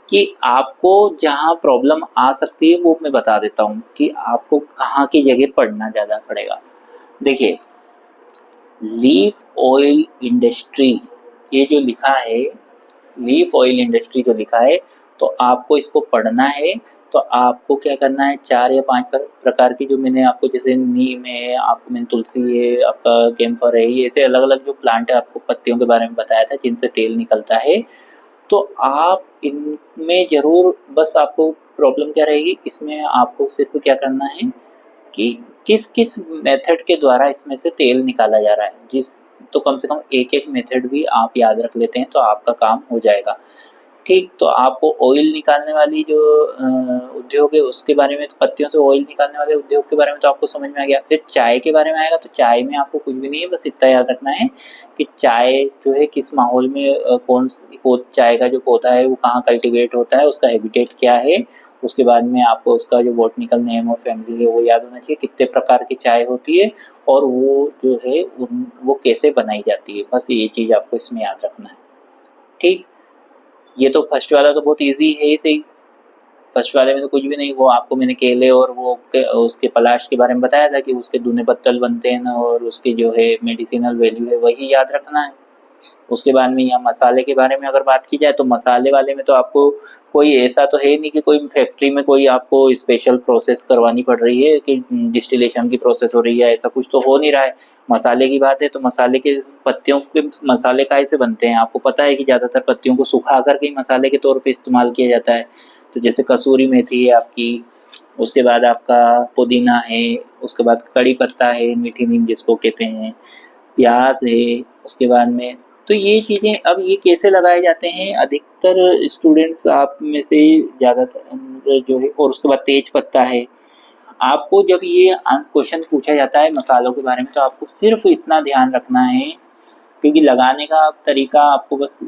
कि आपको जहाँ प्रॉब्लम आ सकती है वो मैं बता देता हूँ कि आपको कहाँ की जगह पढ़ना ज़्यादा पड़ेगा। देखिए लीफ ऑयल इंडस्ट्री ये जो लिखा है, लीफ ऑयल इंडस्ट्री जो लिखा है, तो आपको इसको पढ़ना है। तो आपको क्या करना है, 4 या 5 प्रकार की जो मैंने आपको, जैसे नीम है, आपको मैंने तुलसी है, आपका कैम्फर है, ये ऐसे अलग अलग जो प्लांट है आपको पत्तियों के बारे में बताया था जिनसे तेल निकलता है। तो आप इनमें जरूर, बस आपको प्रॉब्लम क्या रहेगी इसमें, आपको सिर्फ क्या करना है कि किस किस मेथड के द्वारा इसमें से तेल निकाला जा रहा है, जिस तो कम से कम एक एक मेथड भी आप याद रख लेते हैं तो आपका काम हो जाएगा। ठीक, तो आपको ऑयल निकालने वाली जो उद्योग है उसके बारे में, तो पत्तियों से ऑयल निकालने वाले उद्योग के बारे में तो आपको समझ में आ गया। फिर चाय के बारे में आएगा तो चाय में आपको कुछ भी नहीं है, बस इतना याद रखना है कि चाय जो है किस माहौल में चाय का जो पौधा है वो कहाँ कल्टीवेट होता है, उसका हैबिटेट क्या है। उसके बाद में आपको उसका जो बॉटनिकल नेम और फैमिली है वो याद होना चाहिए, कितने प्रकार की चाय होती है और वो जो है वो कैसे बनाई जाती है, बस ये चीज़ आपको इसमें याद रखना है। ठीक, ये तो फर्स्ट वाला तो बहुत इजी है ही सही। फर्स्ट वाले में तो कुछ भी नहीं, वो आपको मैंने केले और वो उसके पलाश के बारे में बताया था कि उसके दूने पत्तल बनते हैं ना, और उसकी जो है मेडिसिनल वैल्यू है, वही याद रखना है। उसके बाद में यहाँ मसाले के बारे में अगर बात की जाए तो मसाले वाले में तो आपको कोई ऐसा तो है नहीं कि कोई फैक्ट्री में कोई आपको स्पेशल प्रोसेस करवानी पड़ रही है कि डिस्टिलेशन की प्रोसेस हो रही है, ऐसा कुछ तो हो नहीं रहा है। मसाले की बात है तो मसाले के पत्तियों के मसाले काहे से बनते हैं, आपको पता है कि ज़्यादातर पत्तियों को सुखा करके ही मसाले के तौर पे इस्तेमाल किया जाता है। तो जैसे कसूरी मेथी है आपकी, उसके बाद आपका पुदीना है, उसके बाद कड़ी पत्ता है, मीठी नीम जिसको कहते हैं, प्याज है, उसके बाद में तो ये चीज़ें अब ये कैसे लगाए जाते हैं, अधिकतर स्टूडेंट्स आप में से ज़्यादातर जो है, और उसके बाद तेज पत्ता है। आपको जब ये क्वेश्चन पूछा जाता है मसालों के बारे में तो आपको सिर्फ इतना ध्यान रखना है, क्योंकि लगाने का तरीका आपको बस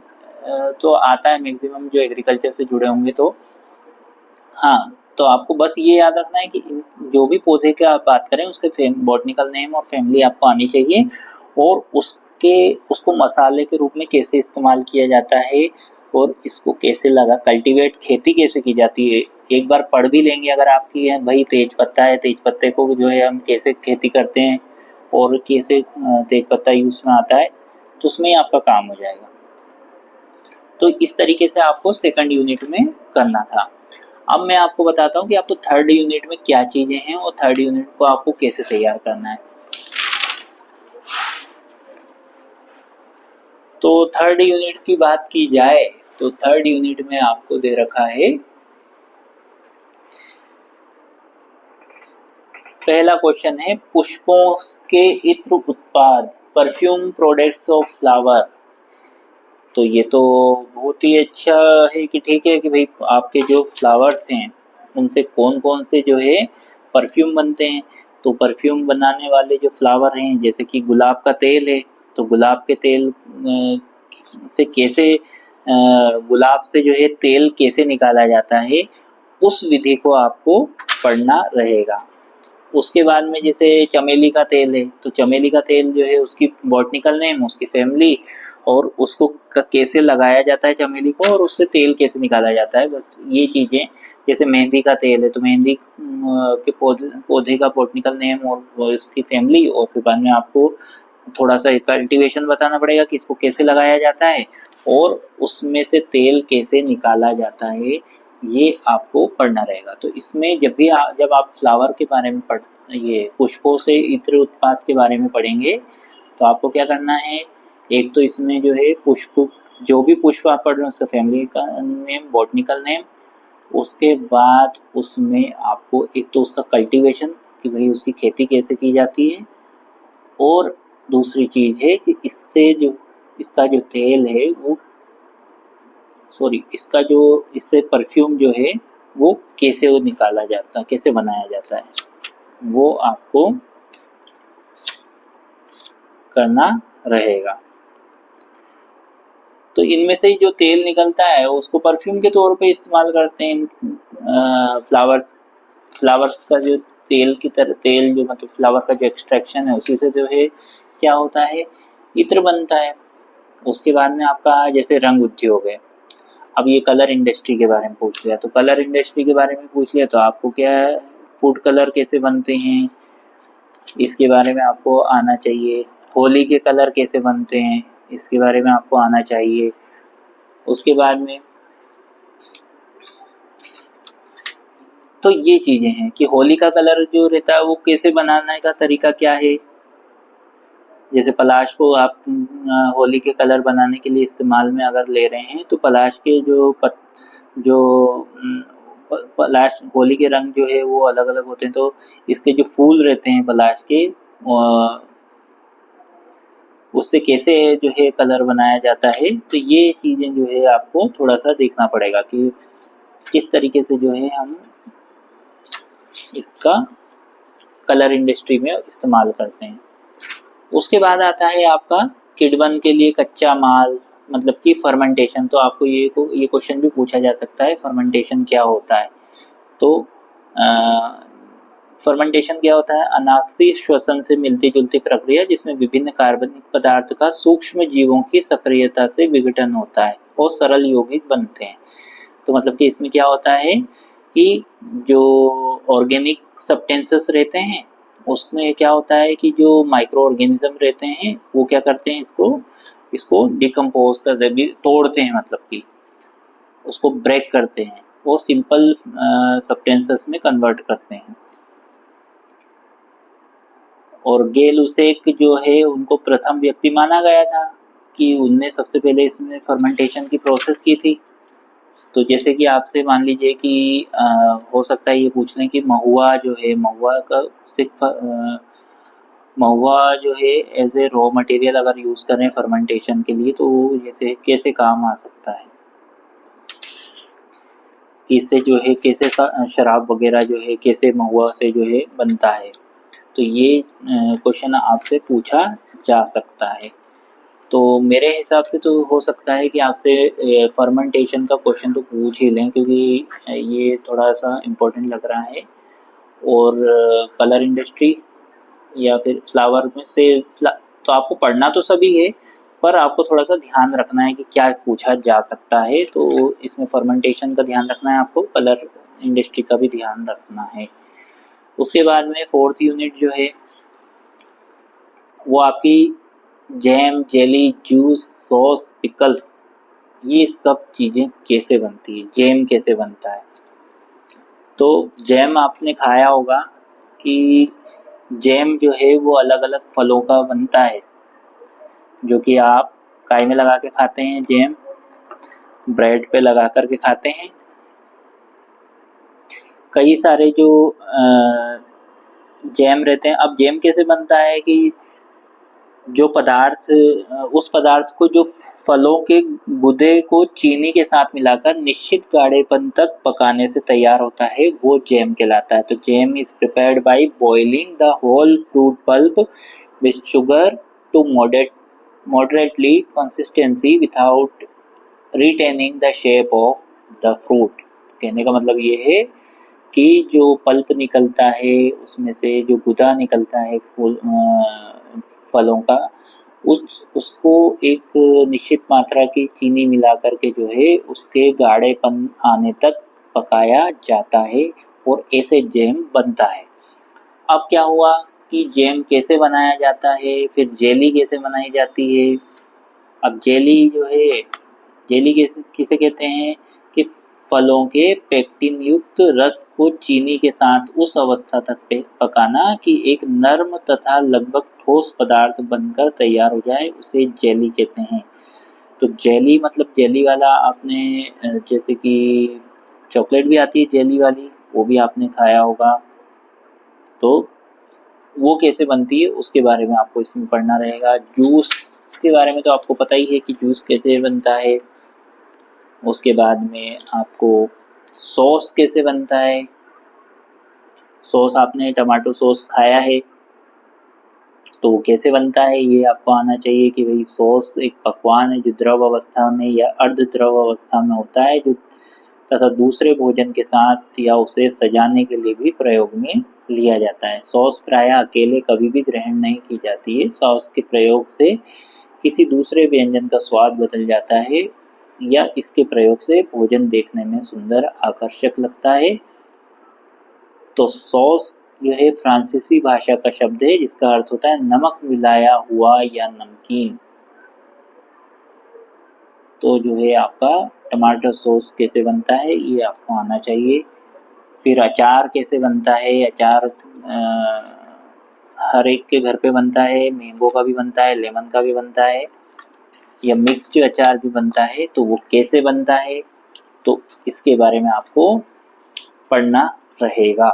तो आता है मैक्सिमम जो एग्रीकल्चर से जुड़े होंगे तो। हाँ, तो आपको बस ये याद रखना है कि जो भी पौधे की आप बात करें उसके बॉटनिकल नेम और फैमिली आपको आनी चाहिए, और उसको मसाले के रूप में कैसे इस्तेमाल किया जाता है और इसको कैसे लगा कल्टीवेट खेती कैसे की जाती है एक बार पढ़ भी लेंगे अगर आपकी है भाई तेज पत्ता है, तेज पत्ते को जो है हम कैसे खेती करते हैं और कैसे तेज पत्ता यूज में आता है, तो उसमें ही आपका काम हो जाएगा। तो इस तरीके से आपको सेकंड यूनिट में करना था। अब मैं आपको बताता हूँ कि आपको थर्ड यूनिट में क्या चीजें हैं और थर्ड यूनिट को आपको कैसे तैयार करना है। तो थर्ड यूनिट की बात की जाए तो थर्ड यूनिट में आपको दे रखा है, पहला क्वेश्चन है पुष्पों के इत्र उत्पाद, परफ्यूम प्रोडक्ट्स ऑफ फ्लावर। तो ये तो बहुत ही अच्छा है कि ठीक है कि भाई आपके जो फ्लावर्स हैं उनसे कौन कौन से जो है परफ्यूम बनते हैं। तो परफ्यूम बनाने वाले जो फ्लावर हैं जैसे कि गुलाब का तेल है, तो गुलाब के तेल से कैसे गुलाब से जो है तेल कैसे निकाला जाता है उस विधि को आपको पढ़ना रहेगा। उसके बाद में जैसे चमेली का तेल है, तो चमेली का तेल जो है उसकी बॉटनिकल नेम, उसकी फैमिली और उसको कैसे लगाया जाता है चमेली को और उससे तेल कैसे निकाला जाता है, बस ये चीज़ें। जैसे मेहंदी का तेल है तो मेहंदी के पौधे का बॉटनिकल नेम और उसकी फैमिली, और फिर बाद में आपको थोड़ा सा कल्टीवेशन बताना पड़ेगा कि इसको कैसे लगाया जाता है और उसमें से तेल कैसे निकाला जाता है, ये आपको पढ़ना रहेगा। तो इसमें जब आप फ्लावर के बारे में ये पुष्पों से इत्र उत्पाद के बारे में पढ़ेंगे तो आपको क्या करना है, एक तो इसमें जो है पुष्प, जो भी पुष्प आप पढ़ रहे हैं उसका फैमिली का नेम, बॉटनिकल नेम। उसके बाद उसमें आपको एक तो उसका कल्टीवेशन कि भाई उसकी खेती कैसे की जाती है, और दूसरी चीज़ है कि इसका जो तेल है वो इससे परफ्यूम जो है वो कैसे निकाला जाता है, कैसे बनाया जाता है, वो आपको करना रहेगा। तो इनमें से जो तेल निकलता है उसको परफ्यूम के तौर पे इस्तेमाल करते हैं। फ्लावर्स का जो तेल की तरह तेल जो मतलब फ्लावर का जो एक्सट्रैक्शन है उसी से जो है क्या होता है, इत्र बनता है। उसके बाद में आपका जैसे रंग उद्योग है, अब ये कलर इंडस्ट्री के बारे में पूछ लिया, तो कलर इंडस्ट्री के बारे में पूछ लिया तो आपको क्या है, फूड कलर कैसे बनते हैं इसके बारे में आपको आना चाहिए, होली के कलर कैसे बनते हैं इसके बारे में आपको आना चाहिए। उसके बाद में तो ये चीज़ें हैं कि होली का कलर जो रहता है वो कैसे बनाने का तरीका क्या है। जैसे पलाश को आप होली के कलर बनाने के लिए इस्तेमाल में अगर ले रहे हैं तो पलाश के जो पलाश होली के रंग जो है वो अलग अलग होते हैं, तो इसके जो फूल रहते हैं पलाश के उससे कैसे जो है कलर बनाया जाता है। तो ये चीज़ें जो है आपको थोड़ा सा देखना पड़ेगा कि किस तरीके से जो है हम इसका कलर इंडस्ट्री में इस्तेमाल करते हैं। उसके बाद आता है आपका किडबन के लिए कच्चा माल, मतलब कि फर्मेंटेशन। तो आपको ये क्वेश्चन भी पूछा जा सकता है, फर्मेंटेशन क्या होता है। तो फर्मेंटेशन क्या होता है, अनाक्षी श्वसन से मिलती जुलती प्रक्रिया जिसमें विभिन्न कार्बनिक पदार्थ का सूक्ष्म जीवों की सक्रियता से विघटन होता है और सरल यौगिक बनते हैं। तो मतलब कि इसमें क्या होता है कि जो ऑर्गेनिक सब्सटेंसेस रहते हैं उसमें क्या होता है कि जो माइक्रो ऑर्गेनिज्म रहते हैं वो क्या करते हैं, इसको डिकम्पोज करते, तोड़ते हैं, मतलब कि उसको ब्रेक करते हैं और सिंपल सब्सटेंसेस में कन्वर्ट करते हैं। और गेल उसेक जो है उनको प्रथम व्यक्ति माना गया था कि उनने सबसे पहले इसमें फर्मेंटेशन की प्रोसेस की थी। तो जैसे कि आपसे मान लीजिए कि हो सकता है ये पूछ लें कि महुआ जो है, महुआ जो है एज ए रॉ मटेरियल अगर यूज़ करें फर्मेंटेशन के लिए तो जैसे कैसे काम आ सकता है, इससे जो है कैसे शराब वगैरह जो है कैसे महुआ से जो है बनता है। तो ये क्वेश्चन आपसे पूछा जा सकता है। तो मेरे हिसाब से तो हो सकता है कि आपसे फर्मेंटेशन का क्वेश्चन तो पूछ ही लें, क्योंकि ये थोड़ा सा इम्पोर्टेंट लग रहा है। और कलर इंडस्ट्री या फिर फ्लावर में से तो आपको पढ़ना तो सभी है, पर आपको थोड़ा सा ध्यान रखना है कि क्या पूछा जा सकता है। तो इसमें फर्मेंटेशन का ध्यान रखना है आपको, कलर इंडस्ट्री का भी ध्यान रखना है। उसके बाद में 4th यूनिट जो है वो आपकी jam, jelly, juice, sauce, pickles, ये सब चीज़ें कैसे बनती है, जैम कैसे बनता है। तो जैम आपने खाया होगा कि जैम जो है वो अलग अलग फलों का बनता है, जो कि आप काय में लगा के खाते हैं, जैम ब्रेड पे लगा करके खाते हैं। कई सारे जो जैम रहते हैं। अब जैम कैसे बनता है कि जो पदार्थ, उस पदार्थ को, जो फलों के गुदे को चीनी के साथ मिलाकर निश्चित गाढ़ेपन तक पकाने से तैयार होता है, वो जैम कहलाता है। तो jam is prepared by boiling the whole fruit pulp with sugar to moderately consistency without retaining the shape of the fruit। कहने का मतलब ये है कि जो पल्प निकलता है, उसमें से जो गुदा निकलता है फलों का, उसको एक निश्चित मात्रा की चीनी मिला करके जो है उसके गाढ़ेपन आने तक पकाया जाता है और ऐसे जैम बनता है। अब क्या हुआ कि जैम कैसे बनाया जाता है, फिर जेली कैसे बनाई जाती है। अब जेली जो है, जेली किसे कहते हैं कि फलों के पेक्टिन युक्त रस को चीनी के साथ उस अवस्था तक पकाना कि एक नर्म तथा लगभग ठोस पदार्थ बनकर तैयार हो जाए, उसे जेली कहते हैं। तो जेली मतलब जेली वाला आपने जैसे कि चॉकलेट भी आती है जेली वाली, वो भी आपने खाया होगा। तो वो कैसे बनती है उसके बारे में आपको इसमें पढ़ना रहेगा। जूस के बारे में तो आपको पता ही है कि जूस कैसे बनता है। उसके बाद में आपको सॉस कैसे बनता है। सॉस आपने टमाटो सॉस खाया है, तो वो कैसे बनता है ये आपको आना चाहिए कि भाई सॉस एक पकवान है जो द्रव अवस्था में या अर्ध द्रव अवस्था में होता है, जो तथा दूसरे भोजन के साथ या उसे सजाने के लिए भी प्रयोग में लिया जाता है। सॉस प्रायः अकेले कभी भी ग्रहण नहीं की जाती है। सॉस के प्रयोग से किसी दूसरे व्यंजन का स्वाद बदल जाता है या इसके प्रयोग से भोजन देखने में सुंदर, आकर्षक लगता है। तो सॉस जो है फ्रांसीसी भाषा का शब्द है जिसका अर्थ होता है नमक मिलाया हुआ या नमकीन। तो जो है आपका टमाटर सॉस कैसे बनता है ये आपको आना चाहिए। फिर अचार कैसे बनता है। अचार हर एक के घर पे बनता है, मैंगो का भी बनता है, लेमन का भी बनता है, या मिक्स्ड अचार भी बनता है। तो वो कैसे बनता है तो इसके बारे में आपको पढ़ना रहेगा।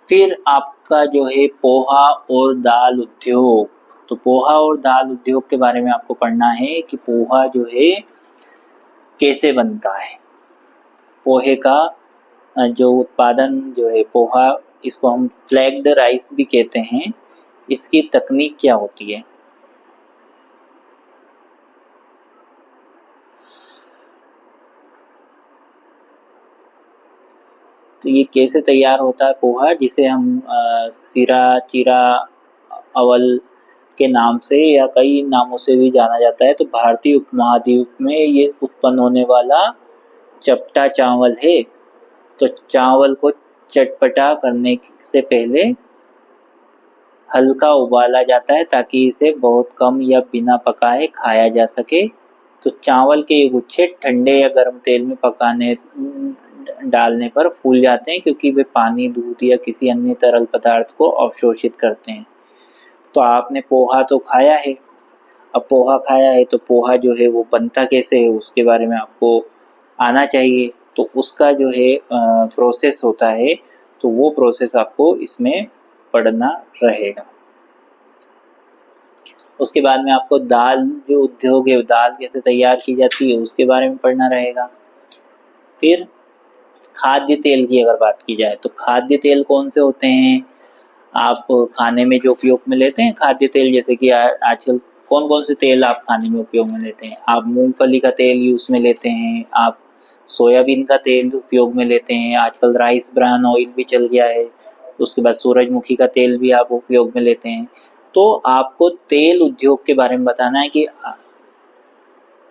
फिर आपका जो है पोहा और दाल उद्योग। तो पोहा और दाल उद्योग के बारे में आपको पढ़ना है कि पोहा जो है कैसे बनता है। पोहे का जो उत्पादन जो है पोहा, इसको हम फ्लैग्ड राइस भी कहते हैं, इसकी तकनीक क्या होती है। तो ये कैसे तैयार होता है पोहा, जिसे हम सिरा, चिरा, अवल के नाम से या कई नामों से भी जाना जाता है। तो भारतीय उपमहाद्वीप में ये उत्पन्न होने वाला चपटा चावल है। तो चावल को चटपटा करने से पहले हल्का उबाला जाता है ताकि इसे बहुत कम या बिना पकाए खाया जा सके। तो चावल के गुच्छे ठंडे या गर्म तेल में पकाने डालने पर फूल जाते हैं, क्योंकि वे पानी, दूध या किसी अन्य तरल पदार्थ को अवशोषित करते हैं। तो आपने पोहा तो खाया है। अब पोहा खाया है तो पोहा जो है वो बनता कैसे है उसके बारे में आपको आना चाहिए। तो उसका जो है प्रोसेस होता है, तो वो प्रोसेस आपको इसमें पढ़ना रहेगा। उसके बाद में आपको दाल जो उद्योग है, दाल कैसे तैयार की जाती है उसके बारे में पढ़ना रहेगा। फिर खाद्य तेल की अगर बात की जाए तो खाद्य तेल कौन से होते हैं। आप खाने में जो उपयोग में लेते हैं खाद्य तेल, जैसे कि आजकल कौन कौन से तेल आप खाने में उपयोग में लेते हैं? आप मूंगफली का तेल यूज़ में लेते हैं, आप सोयाबीन का तेल उपयोग में लेते हैं, आजकल राइस ब्रान ऑयल भी चल गया है, उसके बाद सूरजमुखी का तेल भी आप उपयोग में लेते हैं। तो आपको तेल उद्योग के बारे में बताना है कि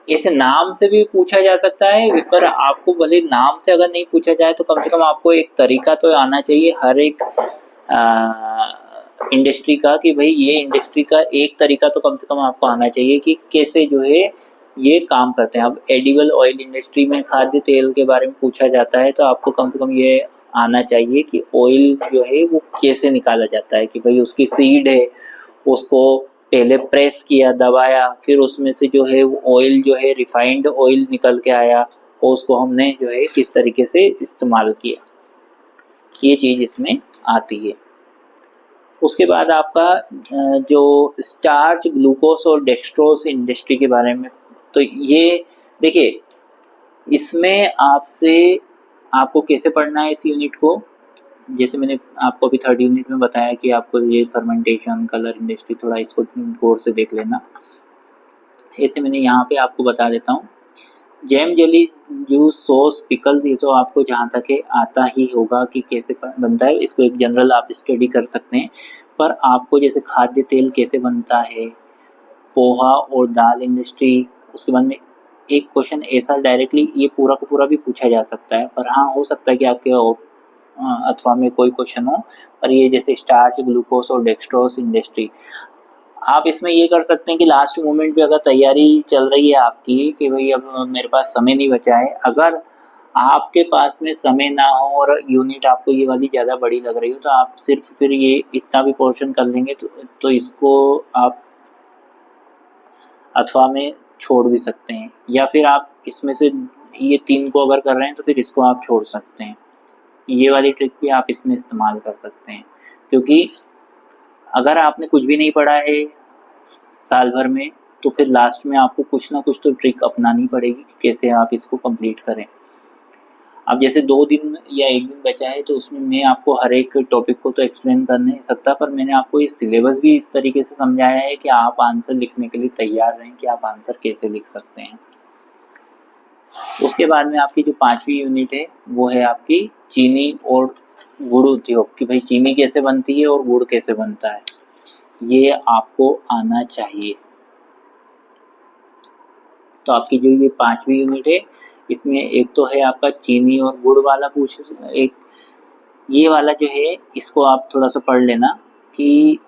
ऐसे नाम से भी पूछा जा सकता है, पर आपको भले नाम से अगर नहीं पूछा जाए तो कम से कम आपको एक तरीका तो आना चाहिए हर एक इंडस्ट्री का, कि भाई ये इंडस्ट्री का एक तरीका तो कम से कम आपको आना चाहिए कि कैसे जो है ये काम करते हैं। अब एडिबल ऑयल इंडस्ट्री में खाद्य तेल के बारे में पूछा जाता है तो आपको कम से कम ये आना चाहिए कि ऑयल जो है वो कैसे निकाला जाता है, कि भाई उसकी सीड है, उसको पहले प्रेस किया, दबाया, फिर उसमें से जो है वो ऑयल जो है रिफाइंड ऑयल निकल के आया और उसको हमने जो है किस तरीके से इस्तेमाल किया, ये चीज़ इसमें आती है। उसके बाद आपका जो स्टार्च, ग्लूकोज और डेक्सट्रोज इंडस्ट्री के बारे में, तो ये देखिए इसमें आपको कैसे पढ़ना है इस यूनिट को। जैसे मैंने आपको अभी थर्ड यूनिट में बताया कि आपको ये फर्मेंटेशन, कलर इंडस्ट्री, थोड़ा इसको गौर से देख लेना। ऐसे मैंने यहाँ पे आपको बता देता हूँ। Jam, jelly, juice, sauce, pickles, ये तो आपको जहाँ तक है आता ही होगा कि कैसे बनता है, इसको एक जनरल आप स्टडी कर सकते हैं। पर आपको जैसे खाद्य तेल कैसे बनता है, पोहा और दाल इंडस्ट्री, उसके बाद में एक क्वेश्चन ऐसा डायरेक्टली ये पूरा का पूरा भी पूछा जा सकता है, पर हाँ हो सकता है कि आपके अथवा में कोई क्वेश्चन हो। पर ये जैसे स्टार्च, ग्लूकोज और डेक्सट्रोज इंडस्ट्री, आप इसमें ये कर सकते हैं कि लास्ट मोमेंट पे अगर तैयारी चल रही है आपकी कि भाई अब मेरे पास समय नहीं बचा है, अगर आपके पास में समय ना हो और यूनिट आपको ये वाली ज़्यादा बड़ी लग रही हो, तो आप सिर्फ फिर ये इतना भी पोर्शन कर लेंगे तो इसको आप अथवा में छोड़ भी सकते हैं, या फिर आप इसमें से ये 3 को अगर कर रहे हैं तो फिर इसको आप छोड़ सकते हैं। ये वाली ट्रिक भी आप इसमें इस्तेमाल कर सकते हैं, क्योंकि अगर आपने कुछ भी नहीं पढ़ा है साल भर में तो फिर लास्ट में आपको कुछ ना कुछ तो ट्रिक अपनानी पड़ेगी कि कैसे आप इसको कंप्लीट करें। अब जैसे 2 दिन या 1 दिन बचा है तो उसमें मैं आपको हर एक टॉपिक को तो एक्सप्लेन कर नहीं सकता, पर मैंने आपको ये सिलेबस भी इस तरीके से समझाया है कि आप आंसर लिखने के लिए तैयार रहें कि आप आंसर कैसे लिख सकते हैं। उसके बाद में आपकी जो 5वीं यूनिट है वो है आपकी चीनी और गुड़ उद्योग, कि भाई चीनी कैसे बनती है और गुड़ कैसे बनता है, ये आपको आना चाहिए। तो आपकी जो ये 5वीं यूनिट है इसमें एक तो है आपका चीनी और गुड़ वाला एक ये वाला जो है इसको आप थोड़ा सा पढ़ लेना कि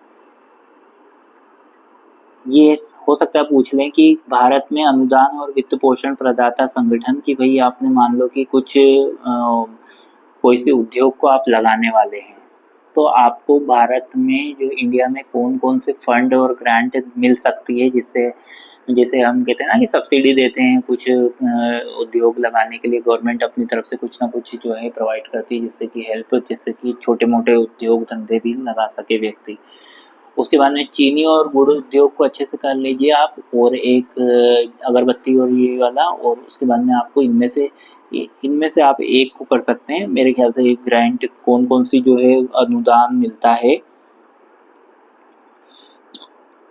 ये हो सकता है पूछ लें कि भारत में अनुदान और वित्त पोषण प्रदाता संगठन, की भाई आपने मान लो कि कुछ कोई से उद्योग को आप लगाने वाले हैं, तो आपको भारत में जो इंडिया में कौन कौन से फंड और ग्रांट मिल सकती है, जिससे जैसे हम कहते हैं ना कि सब्सिडी देते हैं कुछ उद्योग लगाने के लिए, गवर्नमेंट अपनी तरफ से कुछ ना कुछ जो है प्रोवाइड करती है जिससे कि हेल्प, जिससे कि छोटे मोटे उद्योग धंधे भी लगा सके व्यक्ति। उसके बाद में चीनी और गुड़ उद्योग को अच्छे से कर लीजिए आप, और एक अगरबत्ती और ये वाला, और उसके बाद में आपको इनमें से आप एक को कर सकते हैं मेरे ख्याल से। एक ग्रांट कौन कौन सी जो है अनुदान मिलता है,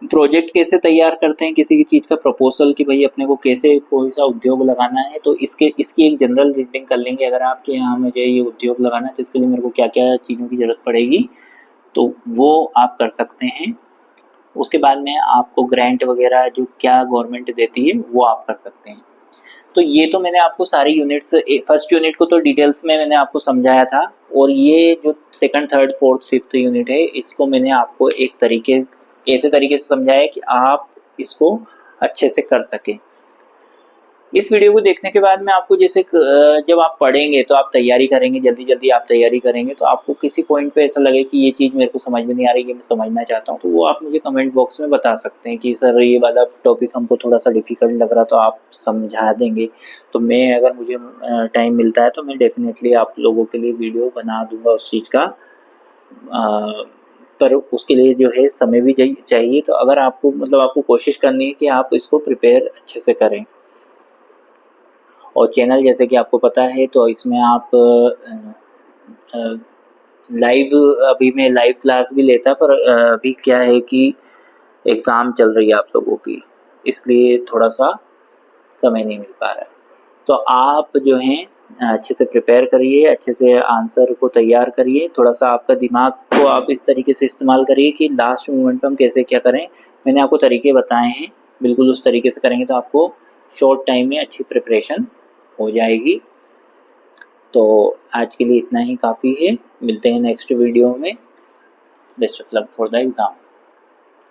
प्रोजेक्ट कैसे तैयार करते हैं किसी की चीज़ का प्रपोजल, कि भाई अपने को कैसे कोई सा उद्योग लगाना है, तो इसकी एक जनरल रीडिंग कर लेंगे अगर आपके यहाँ मुझे ये उद्योग लगाना है तो इसके लिए मेरे को क्या क्या चीज़ों की ज़रूरत पड़ेगी, तो वो आप कर सकते हैं। उसके बाद में आपको ग्रांट वगैरह जो क्या गवर्नमेंट देती है वो आप कर सकते हैं। तो ये तो मैंने आपको सारी यूनिट्स, फर्स्ट यूनिट को तो डिटेल्स में मैंने आपको समझाया था, और ये जो second, third, fourth, fifth unit है इसको मैंने आपको ऐसे तरीके से समझाया कि आप इसको अच्छे से कर सकें। इस वीडियो को देखने के बाद में आपको जैसे जब आप पढ़ेंगे तो आप तैयारी करेंगे, जल्दी जल्दी आप तैयारी करेंगे, तो आपको किसी पॉइंट पे ऐसा लगे कि ये चीज़ मेरे को समझ में नहीं आ रही, ये मैं समझना चाहता हूँ, तो वो आप मुझे कमेंट बॉक्स में बता सकते हैं कि सर ये वाला टॉपिक हमको थोड़ा सा डिफिकल्ट लग रहा, तो आप समझा देंगे। तो मैं अगर मुझे टाइम मिलता है तो मैं डेफिनेटली आप लोगों के लिए वीडियो बना दूंगा उस चीज़ का, पर उसके लिए जो है समय भी चाहिए। तो अगर आपको आपको कोशिश करनी है कि आप इसको प्रिपेयर अच्छे से करें। और चैनल जैसे कि आपको पता है तो इसमें आप लाइव अभी मैं लाइव क्लास भी लेता, पर अभी क्या है कि एग्ज़ाम चल रही है आप लोगों की, इसलिए थोड़ा सा समय नहीं मिल पा रहा है। तो आप जो हैं अच्छे से प्रिपेयर करिए, अच्छे से आंसर को तैयार करिए, थोड़ा सा आपका दिमाग को आप इस तरीके से इस्तेमाल करिए कि लास्ट मोमेंट पे हम कैसे क्या करें। मैंने आपको तरीके बताए हैं, बिल्कुल उस तरीके से करेंगे तो आपको शॉर्ट टाइम में अच्छी प्रिपरेशन हो जाएगी। तो आज के लिए इतना ही काफ़ी है, मिलते हैं नेक्स्ट वीडियो में। Best of luck for the exam.